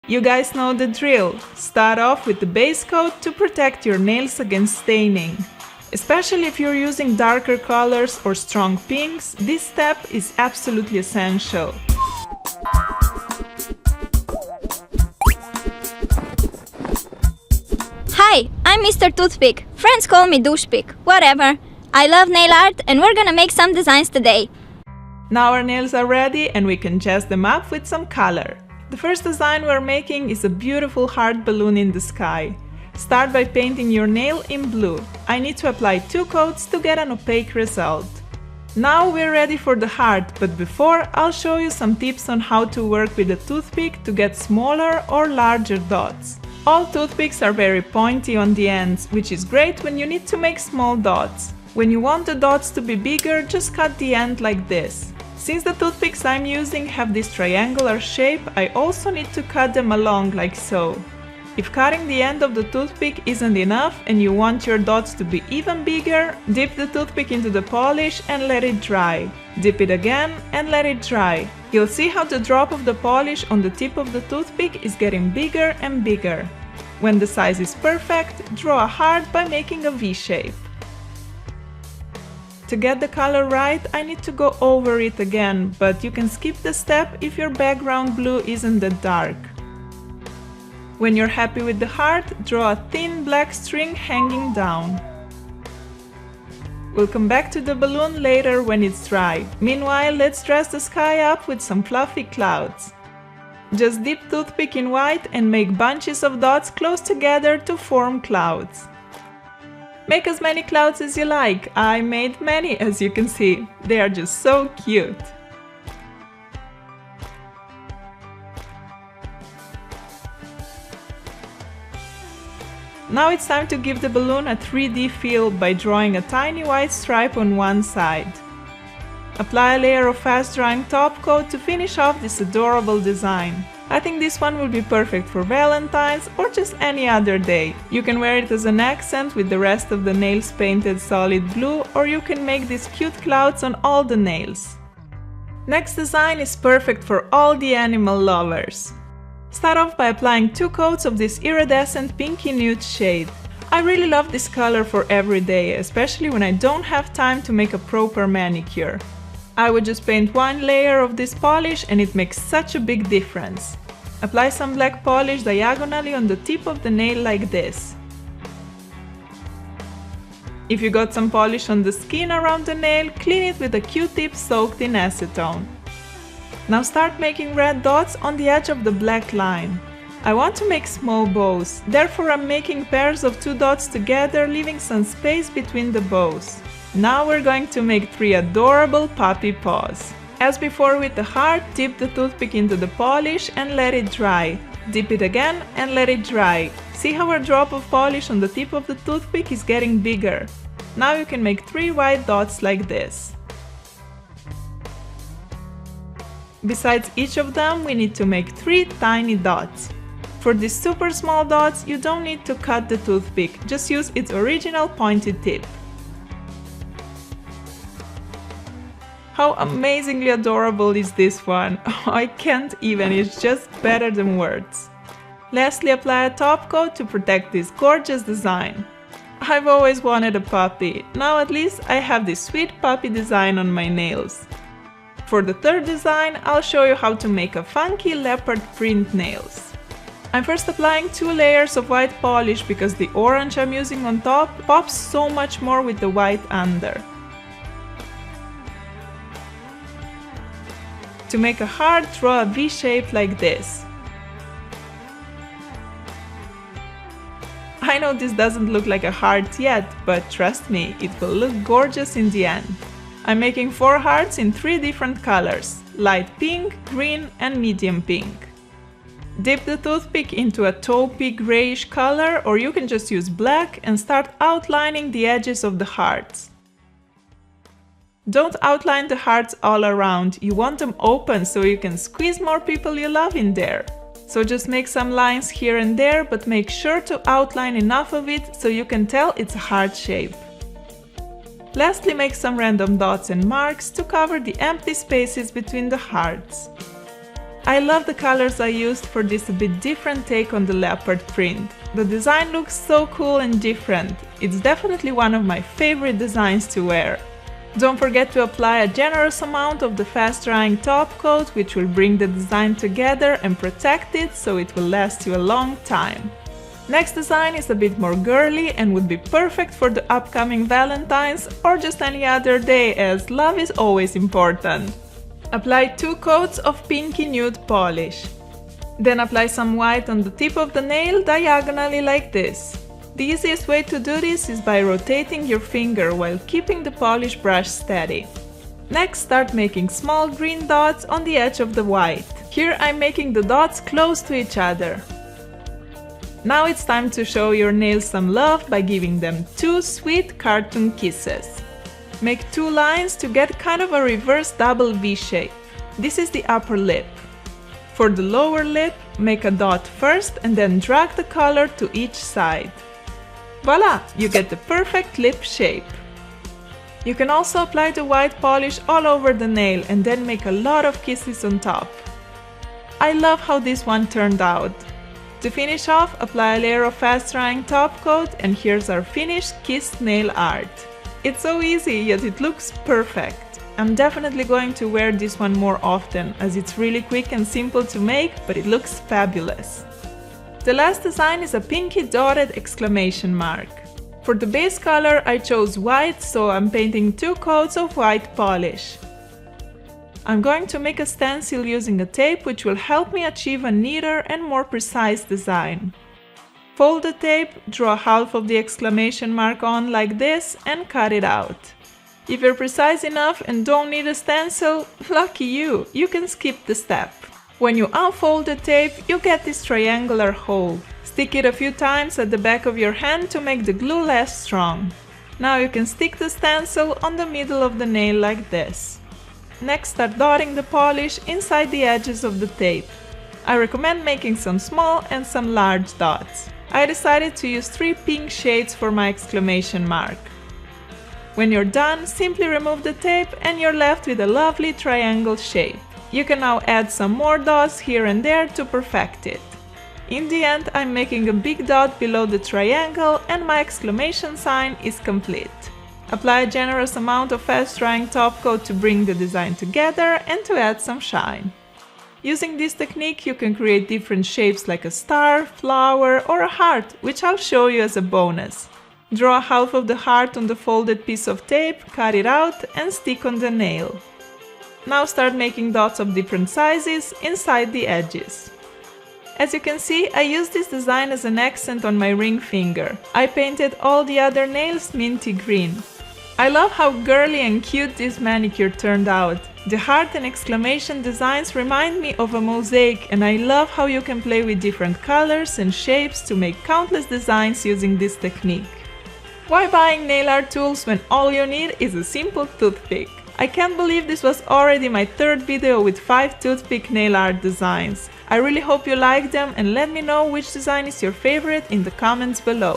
You guys know the drill. Start off with the base coat to protect your nails against staining. Especially if you're using darker colors or strong pinks, this step is absolutely essential. Hi, I'm Mr. Toothpick. Friends call me Douchepick. Whatever. I love nail art and we're gonna make some designs today. Now our nails are ready and we can jazz them up with some color. The first design we're making is a beautiful heart balloon in the sky. Start by painting your nail in blue. I need to apply 2 coats to get an opaque result. Now we're ready for the heart, but before I'll show you some tips on how to work with a toothpick to get smaller or larger dots. All toothpicks are very pointy on the ends, which is great when you need to make small dots. When you want the dots to be bigger, just cut the end like this. Since the toothpicks I'm using have this triangular shape, I also need to cut them along like so. If cutting the end of the toothpick isn't enough and you want your dots to be even bigger, dip the toothpick into the polish and let it dry. Dip it again and let it dry. You'll see how the drop of the polish on the tip of the toothpick is getting bigger and bigger. When the size is perfect, draw a heart by making a V shape. To get the color right, I need to go over it again, but you can skip the step if your background blue isn't that dark. When you're happy with the heart, draw a thin black string hanging down. We'll come back to the balloon later when it's dry. Meanwhile, let's dress the sky up with some fluffy clouds. Just dip toothpick in white and make bunches of dots close together to form clouds. Make as many clouds as you like. I made many, as you can see. They are just so cute. Now it's time to give the balloon a 3D feel by drawing a tiny white stripe on one side. Apply a layer of fast-drying top coat to finish off this adorable design. I think this one will be perfect for Valentine's or just any other day. You can wear it as an accent with the rest of the nails painted solid blue, or you can make these cute clouds on all the nails. Next design is perfect for all the animal lovers. Start off by applying 2 coats of this iridescent pinky nude shade. I really love this color for every day, especially when I don't have time to make a proper manicure. I would just paint 1 layer of this polish and it makes such a big difference. Apply some black polish diagonally on the tip of the nail like this. If you got some polish on the skin around the nail, clean it with a Q-tip soaked in acetone. Now start making red dots on the edge of the black line. I want to make small bows, therefore I'm making pairs of 2 dots together, leaving some space between the bows. Now we're going to make 3 adorable puppy paws. As before with the heart, dip the toothpick into the polish and let it dry. Dip it again and let it dry. See how our drop of polish on the tip of the toothpick is getting bigger. Now you can make 3 white dots like this. Besides each of them, we need to make 3 tiny dots. For these super small dots, you don't need to cut the toothpick, just use its original pointed tip. How amazingly adorable is this one? I can't even, it's just better than words. Lastly, apply a top coat to protect this gorgeous design. I've always wanted a puppy, now at least I have this sweet puppy design on my nails. For the third design, I'll show you how to make a funky leopard print nails. I'm first applying 2 layers of white polish because the orange I'm using on top pops so much more with the white under. To make a heart, draw a V shape like this. I know this doesn't look like a heart yet, but trust me, it will look gorgeous in the end. I'm making 4 hearts in 3 different colors: light pink, green and medium pink. Dip the toothpick into a taupey grayish color, or you can just use black and start outlining the edges of the hearts. Don't outline the hearts all around, you want them open so you can squeeze more people you love in there. So just make some lines here and there, but make sure to outline enough of it so you can tell it's a heart shape. Lastly, make some random dots and marks to cover the empty spaces between the hearts. I love the colors I used for this a bit different take on the leopard print. The design looks so cool and different. It's definitely one of my favorite designs to wear. Don't forget to apply a generous amount of the fast-drying top coat, which will bring the design together and protect it so it will last you a long time. Next design is a bit more girly and would be perfect for the upcoming Valentine's or just any other day, as love is always important. Apply 2 coats of pinky nude polish. Then apply some white on the tip of the nail diagonally like this. The easiest way to do this is by rotating your finger while keeping the polish brush steady. Next, start making small green dots on the edge of the white. Here I'm making the dots close to each other. Now it's time to show your nails some love by giving them 2 sweet cartoon kisses. Make 2 lines to get kind of a reverse double V shape. This is the upper lip. For the lower lip, make a dot first and then drag the color to each side. Voila! You get the perfect lip shape. You can also apply the white polish all over the nail and then make a lot of kisses on top. I love how this one turned out. To finish off, apply a layer of fast-drying top coat, and here's our finished kissed nail art. It's so easy, yet it looks perfect. I'm definitely going to wear this one more often, as it's really quick and simple to make, but it looks fabulous. The last design is a pinky dotted exclamation mark. For the base color I chose white, so I'm painting 2 coats of white polish. I'm going to make a stencil using a tape which will help me achieve a neater and more precise design. Fold the tape, draw half of the exclamation mark on like this and cut it out. If you're precise enough and don't need a stencil, lucky you, you can skip the step. When you unfold the tape, you get this triangular hole. Stick it a few times at the back of your hand to make the glue less strong. Now you can stick the stencil on the middle of the nail like this. Next, start dotting the polish inside the edges of the tape. I recommend making some small and some large dots. I decided to use 3 pink shades for my exclamation mark. When you're done, simply remove the tape and you're left with a lovely triangle shape. You can now add some more dots here and there to perfect it. In the end, I'm making a big dot below the triangle and my exclamation sign is complete. Apply a generous amount of fast-drying top coat to bring the design together and to add some shine. Using this technique, you can create different shapes like a star, flower, or a heart, which I'll show you as a bonus. Draw half of the heart on the folded piece of tape, cut it out, and stick on the nail. Now start making dots of different sizes inside the edges. As you can see, I used this design as an accent on my ring finger. I painted all the other nails minty green. I love how girly and cute this manicure turned out. The heart and exclamation designs remind me of a mosaic, and I love how you can play with different colors and shapes to make countless designs using this technique. Why buying nail art tools when all you need is a simple toothpick? I can't believe this was already my 3rd video with 5 toothpick nail art designs. I really hope you like them and let me know which design is your favorite in the comments below.